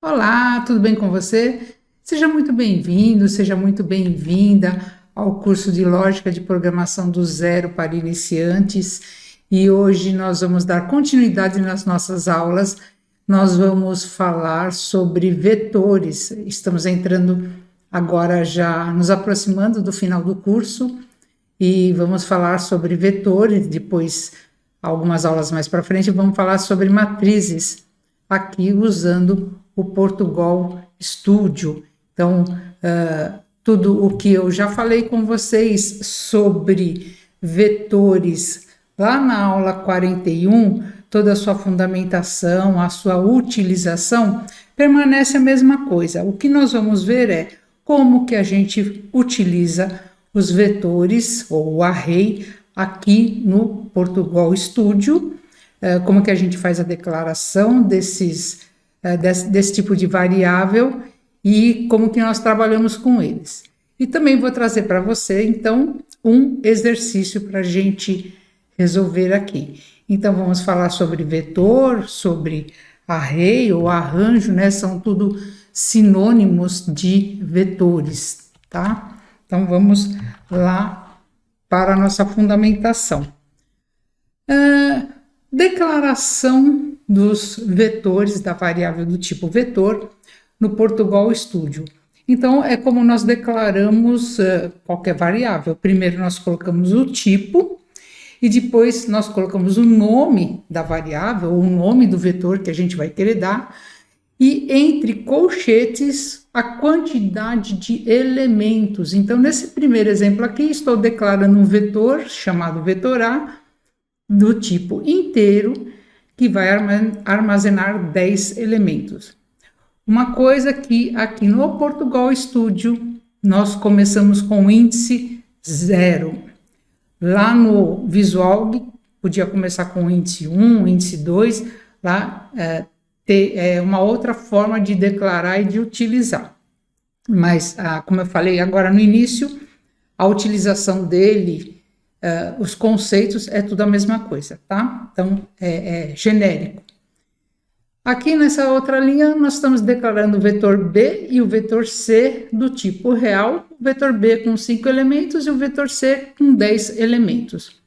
Olá, tudo bem com você? Seja muito bem-vindo, seja muito bem-vinda ao curso de Lógica de Programação do Zero para Iniciantes. E hoje nós vamos dar continuidade nas nossas aulas. Nós vamos falar sobre vetores. Estamos entrando agora, já nos aproximando do final do curso, e vamos falar sobre vetores. Depois, algumas aulas mais para frente, vamos falar sobre matrizes, aqui usando o Portugal Studio. Então, tudo o que eu já falei com vocês sobre vetores lá na aula 41, toda a sua fundamentação, a sua utilização, permanece a mesma coisa. O que nós vamos ver é como que a gente utiliza os vetores ou o array aqui no Portugal Studio, como que a gente faz a declaração desse tipo de variável e como que nós trabalhamos com eles. E também vou trazer para você, então, um exercício para a gente resolver aqui. Então, vamos falar sobre vetor, sobre array ou arranjo, né? São tudo sinônimos de vetores, tá? Então, vamos lá para a nossa fundamentação. Declaração dos vetores, da variável do tipo vetor, no Portugal Studio. Então, é como nós declaramos qualquer variável. Primeiro nós colocamos o tipo, e depois nós colocamos o nome da variável, ou o nome do vetor que a gente vai querer dar, e entre colchetes a quantidade de elementos. Então, nesse primeiro exemplo aqui, estou declarando um vetor chamado vetor A, do tipo inteiro, que vai armazenar 10 elementos. Uma coisa que aqui no Portugal Studio nós começamos com o índice 0. Lá no Visual podia começar com o índice 1, índice 2, lá ter uma outra forma de declarar e de utilizar. Mas, como eu falei agora no início, a utilização dele, os conceitos, é tudo a mesma coisa, tá? Então, é genérico. Aqui nessa outra linha, nós estamos declarando o vetor B e o vetor C do tipo real, o vetor B com 5 elementos e o vetor C com 10 elementos.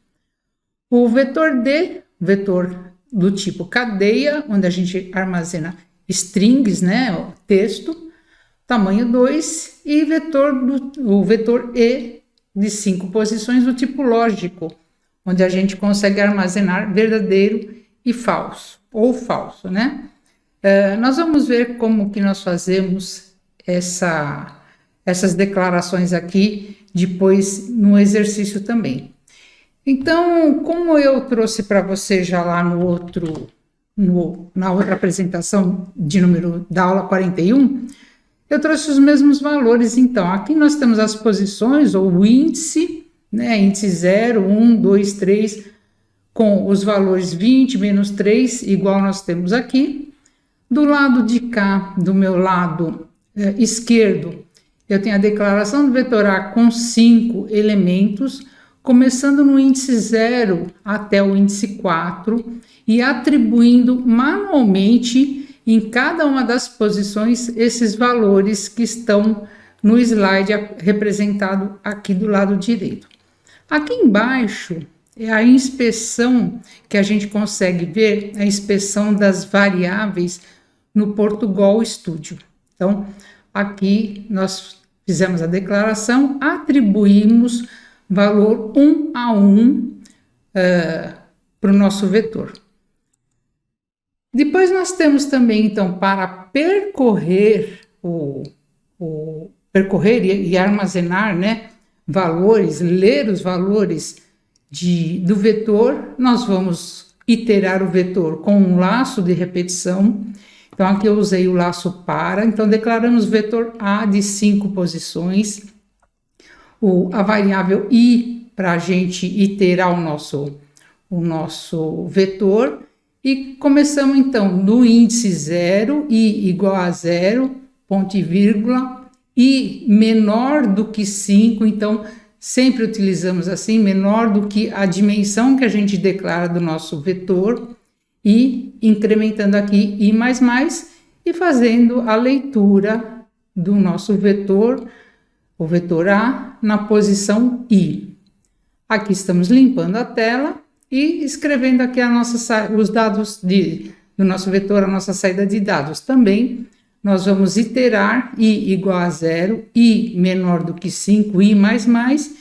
O vetor D, vetor do tipo cadeia, onde a gente armazena strings, né, texto, tamanho 2, e o vetor E, de 5 posições, do tipo lógico, onde a gente consegue armazenar verdadeiro e falso, ou falso, né? Nós vamos ver como que nós fazemos essas declarações aqui, depois no exercício também. Então, como eu trouxe para você já lá na outra apresentação da aula 41, eu trouxe os mesmos valores. Então, aqui nós temos as posições, ou o índice, né? Índice 0, 1, 2, 3, com os valores 20 menos 3, igual nós temos aqui. Do lado de cá, do meu lado esquerdo, eu tenho a declaração do vetor A com 5 elementos, começando no índice 0 até o índice 4 e atribuindo manualmente em cada uma das posições esses valores que estão no slide representado aqui do lado direito. Aqui embaixo é a inspeção que a gente consegue ver, a inspeção das variáveis no Portugal Studio. Então, aqui nós fizemos a declaração, atribuímos valor 1 a 1 para o nosso vetor. Depois nós temos também, então, para percorrer percorrer e armazenar, né, valores, ler os valores do vetor, nós vamos iterar o vetor com um laço de repetição. Então, aqui eu usei o laço para. Então, declaramos vetor A de 5 posições, a variável I para a gente iterar o nosso vetor, e começamos, então, no índice 0, I igual a 0, ponto e vírgula, I menor do que 5, então, sempre utilizamos assim, menor do que a dimensão que a gente declara do nosso vetor, e incrementando aqui I++, e fazendo a leitura do nosso vetor, o vetor A, na posição I. Aqui estamos limpando a tela e escrevendo aqui os dados do nosso vetor, a nossa saída de dados. Também nós vamos iterar I igual a 0, I menor do que 5, I mais,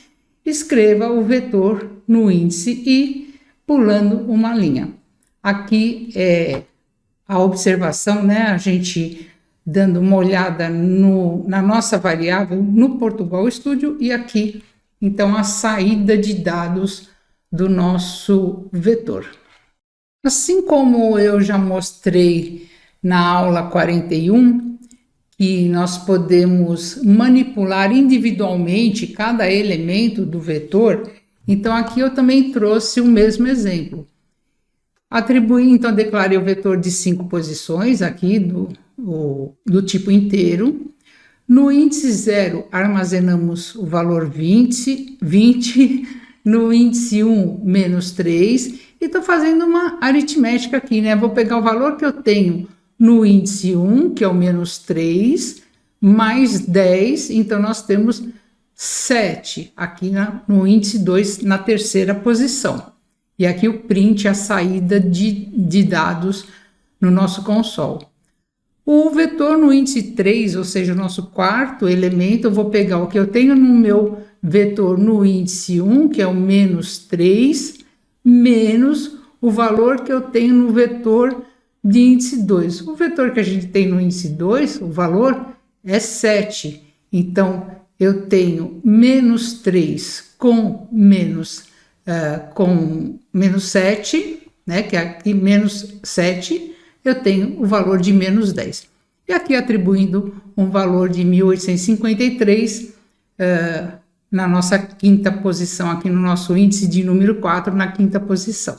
escreva o vetor no índice I, pulando uma linha. Aqui é a observação, né? A gente dando uma olhada na nossa variável no Portugal Studio e aqui, então, a saída de dados do nosso vetor. Assim como eu já mostrei na aula 41, que nós podemos manipular individualmente cada elemento do vetor, então aqui eu também trouxe o mesmo exemplo. Atribuí, então, declarei o vetor de 5 posições aqui do tipo inteiro. No índice 0, armazenamos o valor 20, no índice 1, menos 3, e estou fazendo uma aritmética aqui, né? Vou pegar o valor que eu tenho no índice 1, que é o menos 3, mais 10, então nós temos 7 aqui no índice 2, na terceira posição. E aqui o print, a saída de dados no nosso console. O vetor no índice 3, ou seja, o nosso quarto elemento, eu vou pegar o que eu tenho no meu vetor no índice 1, que é o menos 3, menos o valor que eu tenho no vetor de índice 2. O vetor que a gente tem no índice 2, o valor é 7. Então, eu tenho menos 3 com menos 7, né, que é aqui menos 7, eu tenho o valor de menos 10. E aqui atribuindo um valor de 1853 na nossa quinta posição, aqui no nosso índice de número 4, na quinta posição.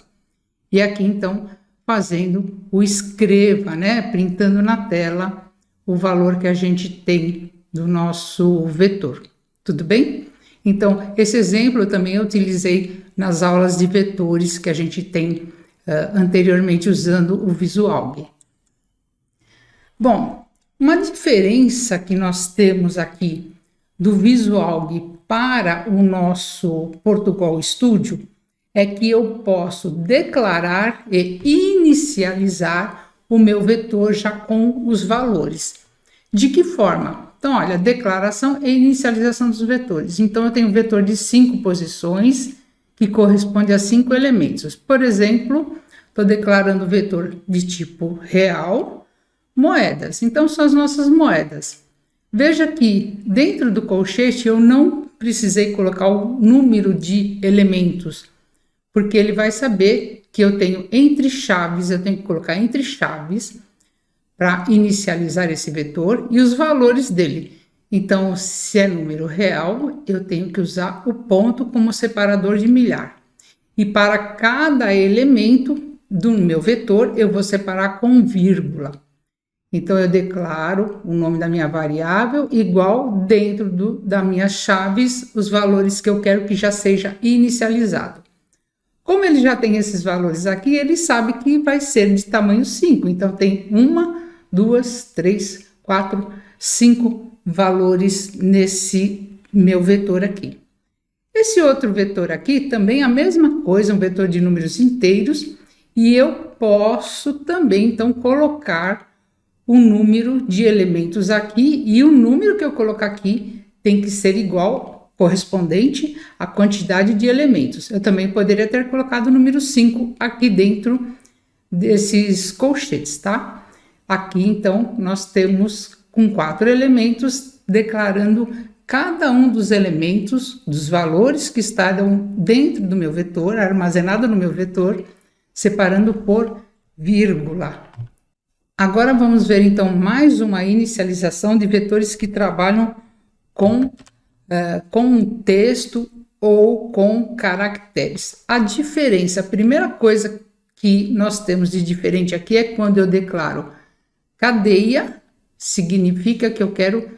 E aqui, então, fazendo o escreva, né, printando na tela o valor que a gente tem do nosso vetor. Tudo bem? Então, esse exemplo eu também utilizei nas aulas de vetores que a gente tem anteriormente usando o VisualG. Bom, uma diferença que nós temos aqui do VisualG para o nosso Portugal Studio é que eu posso declarar e inicializar o meu vetor já com os valores. De que forma? Então, olha, declaração e inicialização dos vetores. Então, eu tenho um vetor de 5 posições que corresponde a 5 elementos. Por exemplo, estou declarando o vetor de tipo real, moedas. Então, são as nossas moedas. Veja que dentro do colchete eu não precisei colocar o número de elementos, porque ele vai saber que eu tenho entre chaves, eu tenho que colocar entre chaves para inicializar esse vetor e os valores dele. Então, se é número real, eu tenho que usar o ponto como separador de milhar. E para cada elemento do meu vetor, eu vou separar com vírgula. Então, eu declaro o nome da minha variável igual dentro das minhas chaves, os valores que eu quero que já seja inicializado. Como ele já tem esses valores aqui, ele sabe que vai ser de tamanho 5. Então, tem 1, 2, 3, 4, 5 valores nesse meu vetor aqui. Esse outro vetor aqui também é a mesma coisa, um vetor de números inteiros, e eu posso também, então, colocar o número de elementos aqui, e o número que eu colocar aqui tem que ser igual, correspondente à quantidade de elementos. Eu também poderia ter colocado o número 5 aqui dentro desses colchetes, tá? Aqui, então, nós temos com 4 elementos, declarando cada um dos elementos, dos valores que estão dentro do meu vetor, armazenado no meu vetor, separando por vírgula. Agora vamos ver, então, mais uma inicialização de vetores que trabalham com texto ou com caracteres. A diferença, a primeira coisa que nós temos de diferente aqui é quando eu declaro cadeia, significa que eu quero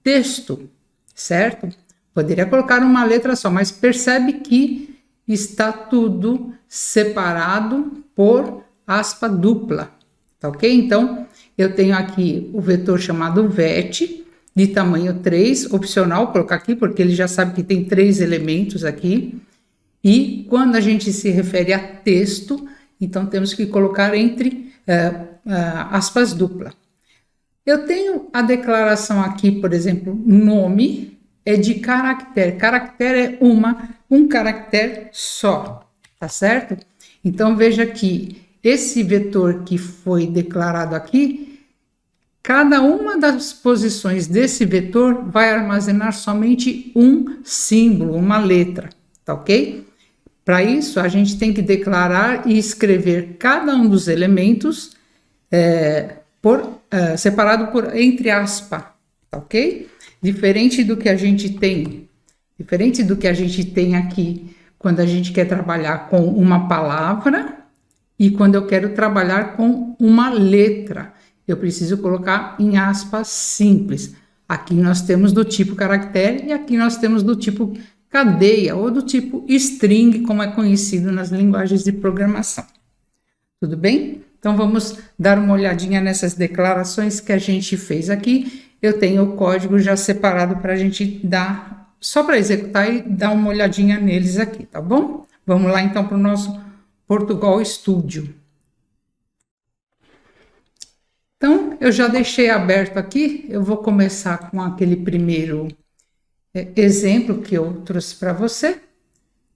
texto, certo? Poderia colocar uma letra só, mas percebe que está tudo separado por aspa dupla, tá ok? Então, eu tenho aqui o vetor chamado VET, de tamanho 3, opcional colocar aqui, porque ele já sabe que tem 3 elementos aqui. E quando a gente se refere a texto, então temos que colocar entre aspas dupla. Eu tenho a declaração aqui, por exemplo, nome é de caractere. Caractere é um caractere só, tá certo? Então veja que esse vetor que foi declarado aqui, cada uma das posições desse vetor vai armazenar somente um símbolo, uma letra, tá ok? Para isso, a gente tem que declarar e escrever cada um dos elementos separado por entre aspas, tá ok? Diferente do que a gente tem aqui quando a gente quer trabalhar com uma palavra e quando eu quero trabalhar com uma letra. Eu preciso colocar em aspas simples. Aqui nós temos do tipo caractere e aqui nós temos do tipo cadeia ou do tipo string, como é conhecido nas linguagens de programação. Tudo bem? Então vamos dar uma olhadinha nessas declarações que a gente fez aqui. Eu tenho o código já separado para a gente dar, só para executar e dar uma olhadinha neles aqui, tá bom? Vamos lá então para o nosso Portugal Studio. Então, eu já deixei aberto aqui, eu vou começar com aquele primeiro exemplo que eu trouxe para você.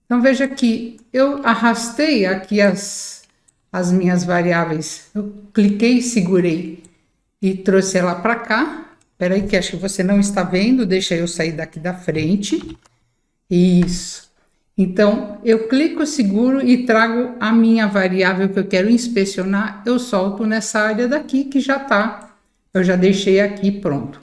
Então, veja que eu arrastei aqui as minhas variáveis, eu cliquei, segurei e trouxe ela para cá. Espera aí que acho que você não está vendo, deixa eu sair daqui da frente. Isso. Então, eu clico, seguro e trago a minha variável que eu quero inspecionar, eu solto nessa área daqui que já está, eu já deixei aqui pronto.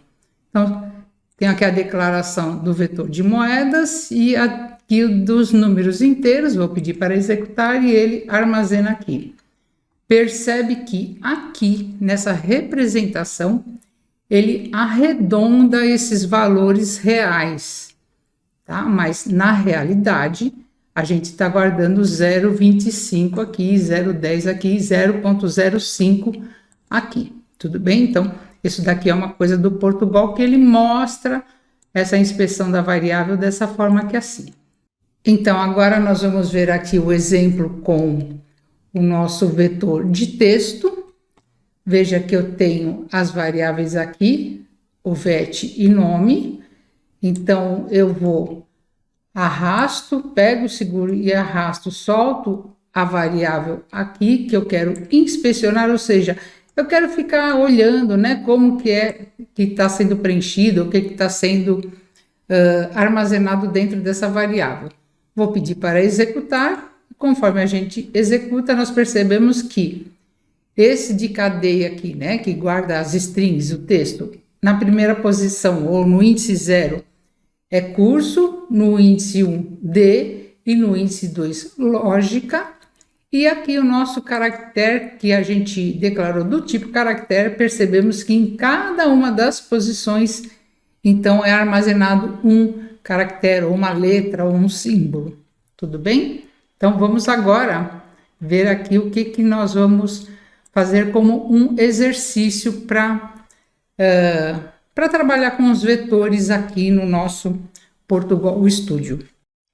Então, tem aqui a declaração do vetor de moedas e aqui dos números inteiros, vou pedir para executar e ele armazena aqui. Percebe que aqui, nessa representação, ele arredonda esses valores reais, tá? Mas na realidade, a gente está guardando 0,25 aqui, 0,10 aqui, 0,05 aqui, tudo bem? Então, isso daqui é uma coisa do Portugal que ele mostra essa inspeção da variável dessa forma que é assim. Então, agora nós vamos ver aqui o exemplo com o nosso vetor de texto. Veja que eu tenho as variáveis aqui, o VET e nome. Então, eu vou arrasto, pego, seguro e arrasto, solto a variável aqui que eu quero inspecionar, ou seja, eu quero ficar olhando, né, como que está sendo preenchido, o que está sendo armazenado dentro dessa variável. Vou pedir para executar, conforme a gente executa, nós percebemos que esse de cadeia aqui, né, que guarda as strings, o texto, na primeira posição ou no índice 0 é curso, no índice 1 D e no índice 2 lógica. E aqui o nosso caractere que a gente declarou do tipo caractere, percebemos que em cada uma das posições, então é armazenado um caractere, ou uma letra, ou um símbolo. Tudo bem? Então vamos agora ver aqui o que nós vamos fazer como um exercício para trabalhar com os vetores aqui no nosso Portugal Studio.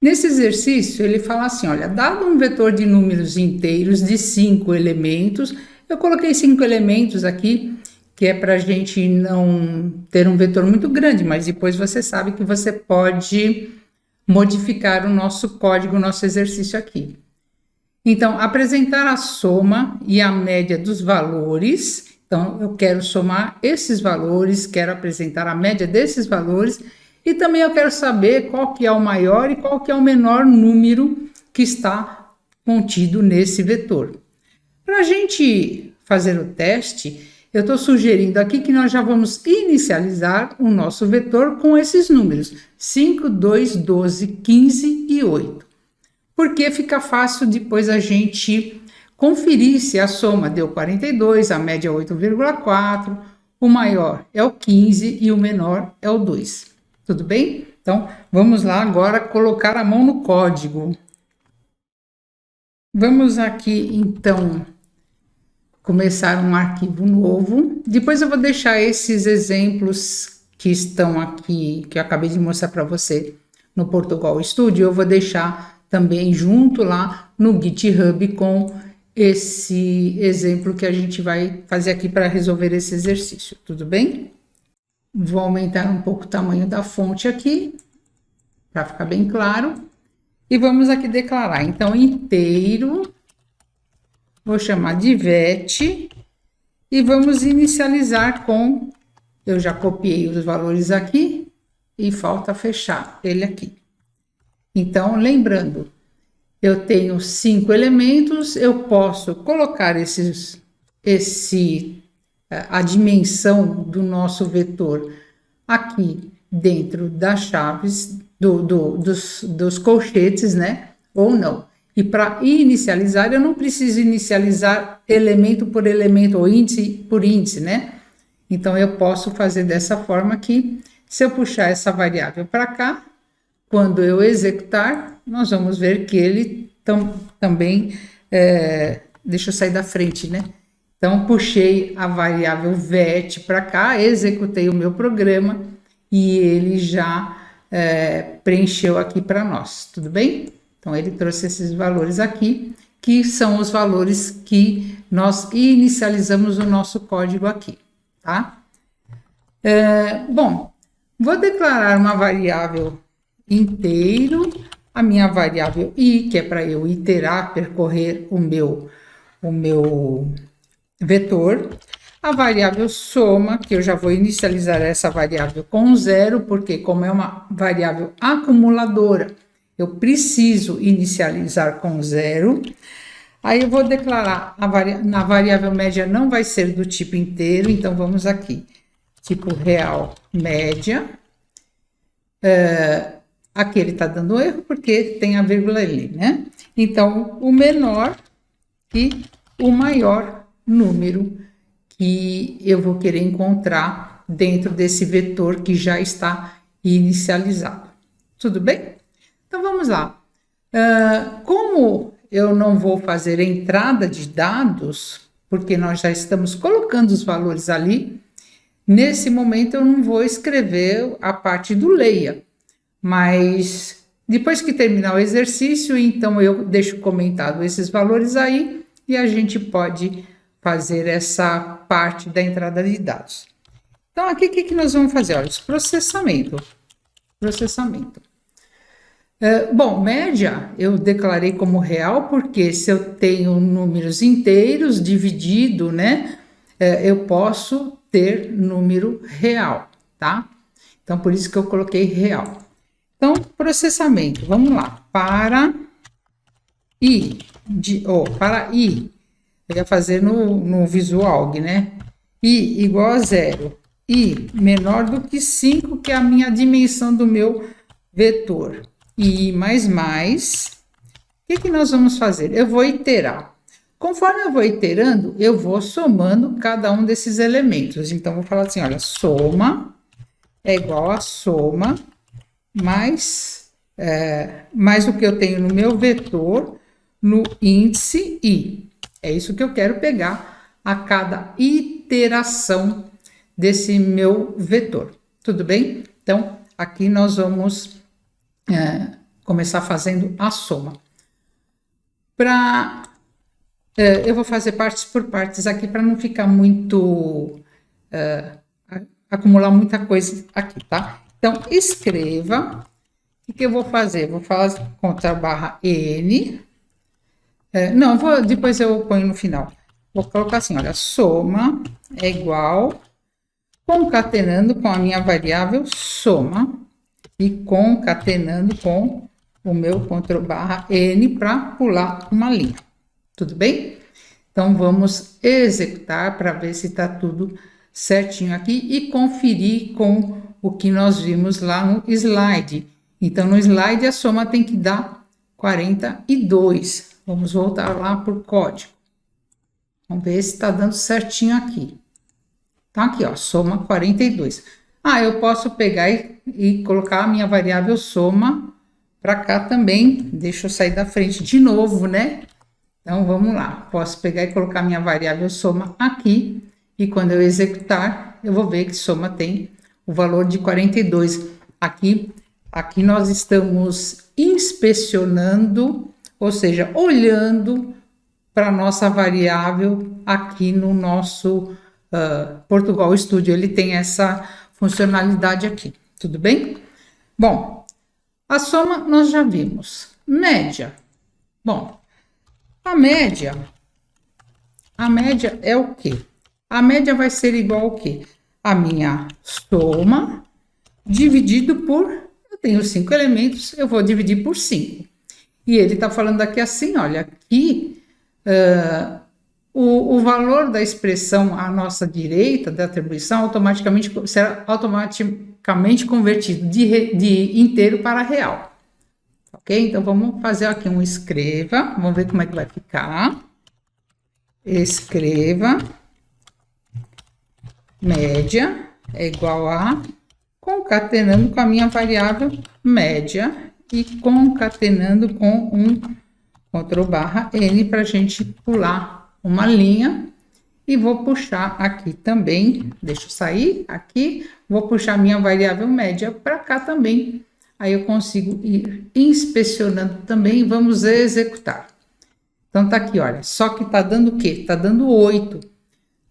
Nesse exercício, ele fala assim, olha, dado um vetor de números inteiros de 5 elementos, eu coloquei 5 elementos aqui, que é para a gente não ter um vetor muito grande, mas depois você sabe que você pode modificar o nosso código, o nosso exercício aqui. Então, apresentar a soma e a média dos valores. Então, eu quero somar esses valores, quero apresentar a média desses valores e também eu quero saber qual que é o maior e qual que é o menor número que está contido nesse vetor. Para a gente fazer o teste, eu estou sugerindo aqui que nós já vamos inicializar o nosso vetor com esses números, 5, 2, 12, 15 e 8. Porque fica fácil depois a gente conferir se a soma deu 42, a média é 8,4, o maior é o 15 e o menor é o 2. Tudo bem? Então, vamos lá agora colocar a mão no código. Vamos aqui, então, começar um arquivo novo. Depois eu vou deixar esses exemplos que estão aqui, que eu acabei de mostrar para você no Portugal Studio, eu vou deixar também junto lá no GitHub com esse exemplo que a gente vai fazer aqui para resolver esse exercício, tudo bem? Vou aumentar um pouco o tamanho da fonte aqui, para ficar bem claro. E vamos aqui declarar, então, inteiro, vou chamar de vet, e vamos inicializar com, eu já copiei os valores aqui, e falta fechar ele aqui. Então, lembrando, eu tenho 5 elementos, eu posso colocar a dimensão do nosso vetor aqui dentro das chaves dos colchetes, né? Ou não. E para inicializar, eu não preciso inicializar elemento por elemento ou índice por índice, né? Então, eu posso fazer dessa forma aqui. Se eu puxar essa variável para cá, quando eu executar, nós vamos ver que ele também... deixa eu sair da frente, né? Então, puxei a variável vet para cá, executei o meu programa e ele já preencheu aqui para nós, tudo bem? Então, ele trouxe esses valores aqui, que são os valores que nós inicializamos o nosso código aqui, tá? Bom, vou declarar uma variável inteiro, a minha variável i, que é para eu iterar, percorrer o meu vetor, a variável soma, que eu já vou inicializar essa variável com 0, porque como é uma variável acumuladora, eu preciso inicializar com 0. Aí eu vou declarar, na variável média não vai ser do tipo inteiro, então vamos aqui, tipo real média. Aqui ele está dando erro porque tem a vírgula ali, né? Então, o menor e o maior número que eu vou querer encontrar dentro desse vetor que já está inicializado. Tudo bem? Então, vamos lá. Como eu não vou fazer entrada de dados, porque nós já estamos colocando os valores ali, nesse momento eu não vou escrever a parte do leia, mas depois que terminar o exercício, então eu deixo comentado esses valores aí e a gente pode fazer essa parte da entrada de dados. Então, aqui o que nós vamos fazer? Olha, processamento. Bom, média eu declarei como real, porque se eu tenho números inteiros dividido, né, eu posso ter número real, tá? Então, por isso que eu coloquei real. Então, processamento, vamos lá. Para i, eu ia fazer no Visualg, né? I igual a 0. I menor do que 5, que é a minha dimensão do meu vetor. I mais. O que nós vamos fazer? Eu vou iterar. Conforme eu vou iterando, eu vou somando cada um desses elementos. Então, vou falar assim, olha, soma é igual a soma mais o que eu tenho no meu vetor no índice i. É isso que eu quero pegar a cada iteração desse meu vetor. Tudo bem? Então, aqui nós vamos começar fazendo a soma. Eu vou fazer partes por partes aqui para não ficar muito... acumular muita coisa aqui, tá? Então, escreva. O que eu vou fazer? Vou fazer /n. Depois eu ponho no final. Vou colocar assim, olha, soma é igual, concatenando com a minha variável soma e concatenando com o meu /n para pular uma linha. Tudo bem? Então, vamos executar para ver se está tudo certinho aqui e conferir com o que nós vimos lá no slide. Então, no slide, a soma tem que dar 42. Vamos voltar lá para o código. Vamos ver se está dando certinho aqui. Tá aqui, ó, soma 42. Eu posso pegar e colocar a minha variável soma para cá também. Deixa eu sair da frente de novo, né? Então, vamos lá. Posso pegar e colocar minha variável soma aqui. E quando eu executar, eu vou ver que soma tem o valor de 42. Aqui nós estamos inspecionando, ou seja, olhando para a nossa variável aqui no nosso Portugal Studio. Ele tem essa funcionalidade aqui, tudo bem? Bom, a soma nós já vimos. Média. Bom, a média é o quê? A média vai ser igual ao quê? A minha soma dividido por... Eu tenho 5 elementos, eu vou dividir por 5. E ele está falando aqui assim, olha, aqui o valor da expressão à nossa direita da atribuição será automaticamente convertido de inteiro para real. Ok? Então, vamos fazer aqui um escreva. Vamos ver como é que vai ficar. Escreva. Média é igual a... Concatenando com a minha variável média. E concatenando com um Ctrl/N para a gente pular uma linha. E vou puxar aqui também. Deixa eu sair aqui. Vou puxar minha variável média para cá também. Aí eu consigo ir inspecionando também e vamos executar. Então, tá aqui, olha, só que tá dando o quê? Tá dando 8,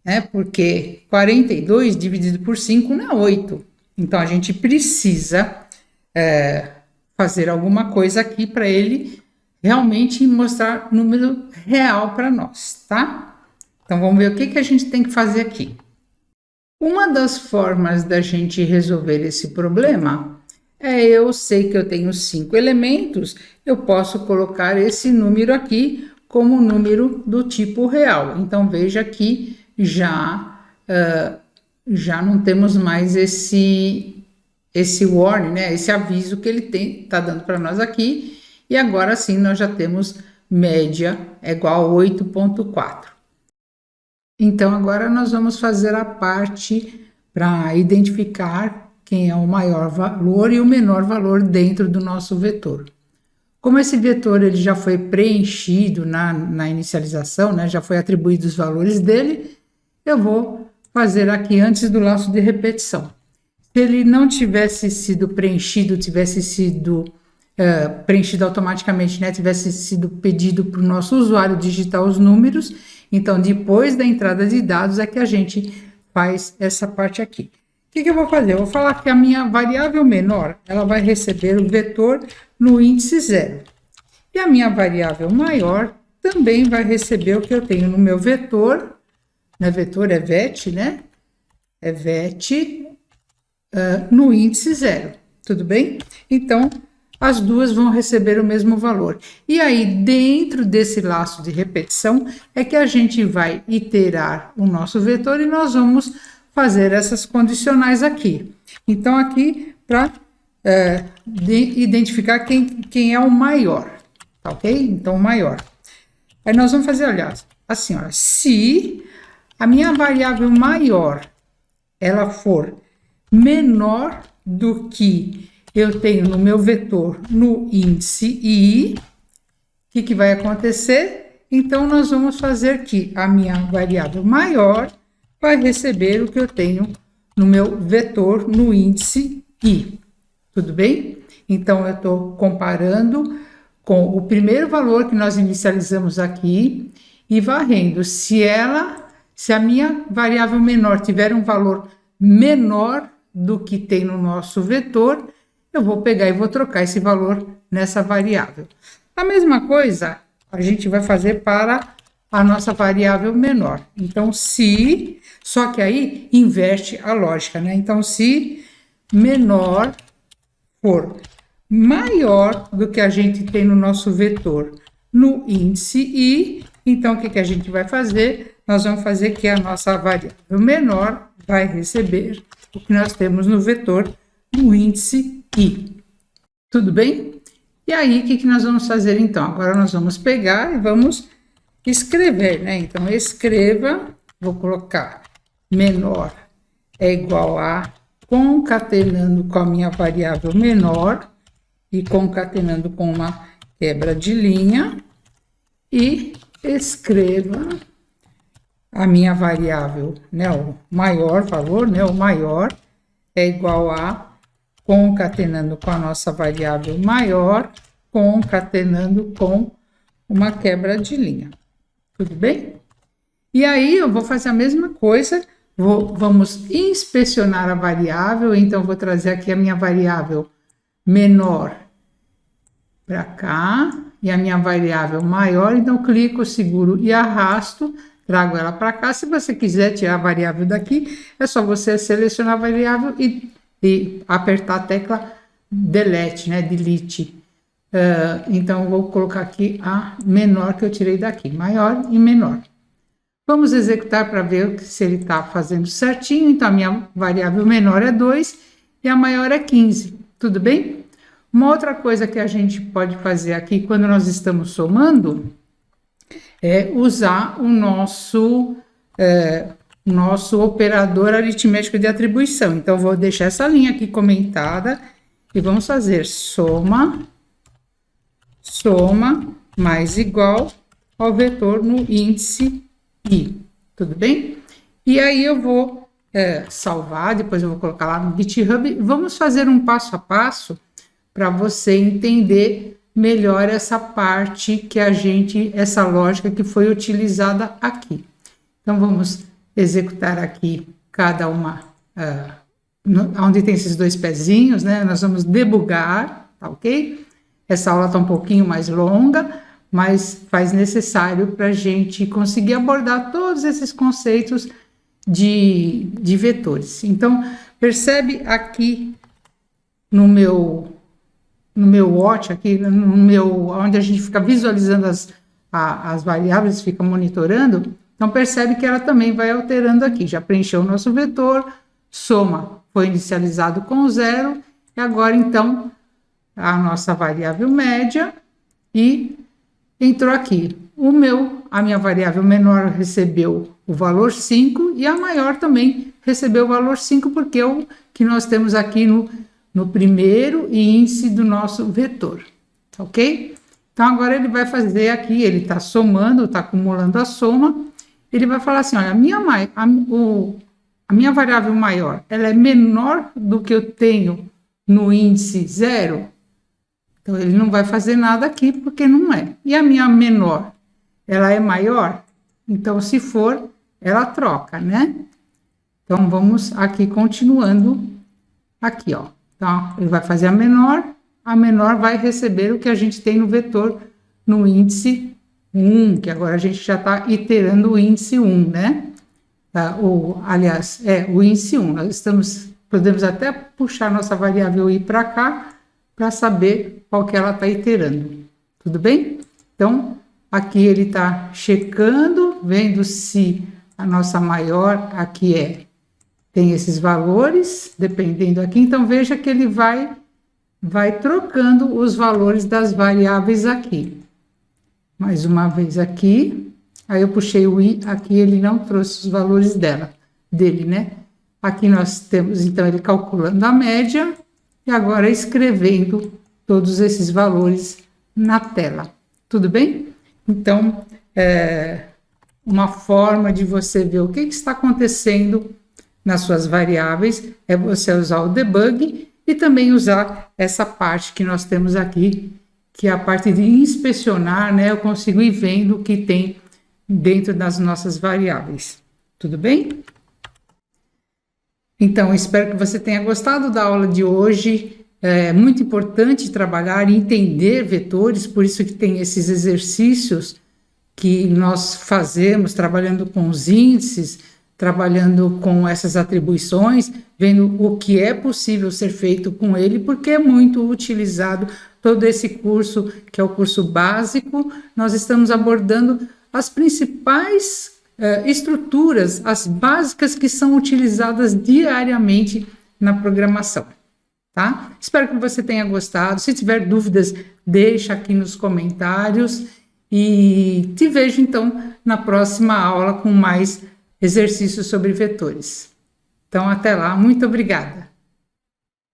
né? Porque 42 dividido por 5 não é 8. Então, a gente precisa fazer alguma coisa aqui para ele realmente mostrar número real para nós, tá? Então, vamos ver o que a gente tem que fazer aqui. Uma das formas da gente resolver esse problema... eu sei que eu tenho 5 elementos, eu posso colocar esse número aqui como número do tipo real. Então, veja que já não temos mais esse warning, né? Esse aviso que ele está dando para nós aqui. E agora sim, nós já temos média igual a 8,4. Então, agora nós vamos fazer a parte para identificar quem é o maior valor e o menor valor dentro do nosso vetor. Como esse vetor ele já foi preenchido na inicialização, né, já foi atribuído os valores dele, eu vou fazer aqui antes do laço de repetição. Se ele não tivesse sido preenchido, tivesse sido preenchido automaticamente, né, tivesse sido pedido para o nosso usuário digitar os números, então depois da entrada de dados é que a gente faz essa parte aqui. O que eu vou fazer? Eu vou falar que a minha variável menor, ela vai receber o vetor no índice 0. E a minha variável maior também vai receber o que eu tenho no meu vetor. Meu vetor é VET, né? É VET no índice 0. Tudo bem? Então, as duas vão receber o mesmo valor. E aí, dentro desse laço de repetição, é que a gente vai iterar o nosso vetor e nós vamos fazer essas condicionais aqui. Então, aqui, para identificar quem é o maior, tá ok? Então, o maior. Aí, nós vamos fazer, olha, assim, ó, se a minha variável maior, ela for menor do que eu tenho no meu vetor no índice I, o que vai acontecer? Então, nós vamos fazer que a minha variável maior vai receber o que eu tenho no meu vetor no índice I. Tudo bem? Então, eu estou comparando com o primeiro valor que nós inicializamos aqui e varrendo. Se a minha variável menor tiver um valor menor do que tem no nosso vetor, eu vou pegar e vou trocar esse valor nessa variável. A mesma coisa a gente vai fazer para a nossa variável menor. Então, se... Só que aí inverte a lógica, né? Então, se menor for maior do que a gente tem no nosso vetor no índice I, então o que a gente vai fazer? Nós vamos fazer que a nossa variável menor vai receber o que nós temos no vetor no índice I. Tudo bem? E aí, o que nós vamos fazer então? Agora nós vamos pegar e vamos escrever, né? Então, escreva, vou colocar menor é igual a concatenando com a minha variável menor e concatenando com uma quebra de linha e escreva a minha variável, né, o maior valor, né, o maior é igual a concatenando com a nossa variável maior, concatenando com uma quebra de linha. Tudo bem? E aí eu vou fazer a mesma coisa, vamos inspecionar a variável, então eu vou trazer aqui a minha variável menor para cá, e a minha variável maior, então clico, seguro e arrasto, trago ela para cá. Se você quiser tirar a variável daqui, é só você selecionar a variável e apertar a tecla delete, né, delete. Então eu vou colocar aqui a menor que eu tirei daqui, maior e menor. Vamos executar para ver se ele está fazendo certinho. Então a minha variável menor é 2 e a maior é 15, tudo bem? Uma outra coisa que a gente pode fazer aqui quando nós estamos somando é usar o nosso operador aritmético de atribuição. Então, eu vou deixar essa linha aqui comentada e vamos fazer soma mais igual ao vetor no índice i, tudo bem? E aí eu vou salvar, depois eu vou colocar lá no GitHub. Vamos fazer um passo a passo para você entender melhor essa parte que essa lógica que foi utilizada aqui. Então, vamos executar aqui cada uma, onde tem esses dois pezinhos, né? Nós vamos debugar, tá ok? Essa aula está um pouquinho mais longa, mas faz necessário para a gente conseguir abordar todos esses conceitos de vetores. Então, percebe aqui no meu watch, aqui onde a gente fica visualizando as variáveis, fica monitorando. Então, percebe que ela também vai alterando aqui. Já preencheu o nosso vetor, soma foi inicializado com 0, e agora, então, a nossa variável média, e entrou aqui. A minha variável menor recebeu o valor 5, e a maior também recebeu o valor 5, porque é o que nós temos aqui no primeiro índice do nosso vetor, tá ok? Então, agora ele vai fazer aqui, ele está somando, está acumulando a soma. Ele vai falar assim, olha, a minha variável maior, ela é menor do que eu tenho no índice 0. Então, ele não vai fazer nada aqui, porque não é. E a minha menor, ela é maior? Então, se for, ela troca, né? Então, vamos aqui continuando aqui, ó. Então, ele vai fazer a menor vai receber o que a gente tem no vetor no índice 1, que agora a gente já está iterando o índice 1, né? Aliás, o índice 1. Nós podemos até puxar nossa variável i para cá, para saber qual que ela está iterando. Tudo bem? Então, aqui ele está checando, vendo se a nossa maior aqui tem esses valores, dependendo aqui. Então, veja que ele vai trocando os valores das variáveis aqui. Mais uma vez aqui, aí eu puxei o i, aqui ele não trouxe os valores dele, né? Aqui nós temos, então, ele calculando a média e agora escrevendo todos esses valores na tela. Tudo bem? Então, uma forma de você ver o que está acontecendo nas suas variáveis é você usar o debug e também usar essa parte que nós temos aqui, que é a parte de inspecionar, né? Eu consigo ir vendo o que tem dentro das nossas variáveis. Tudo bem? Então, espero que você tenha gostado da aula de hoje. É muito importante trabalhar e entender vetores, por isso que tem esses exercícios que nós fazemos, trabalhando com os índices, trabalhando com essas atribuições, vendo o que é possível ser feito com ele, porque é muito utilizado todo esse curso, que é o curso básico. Nós estamos abordando as principais estruturas, as básicas que são utilizadas diariamente na programação. Tá? Espero que você tenha gostado. Se tiver dúvidas, deixa aqui nos comentários e te vejo então na próxima aula com mais exercícios sobre vetores. Então, até lá. Muito obrigada.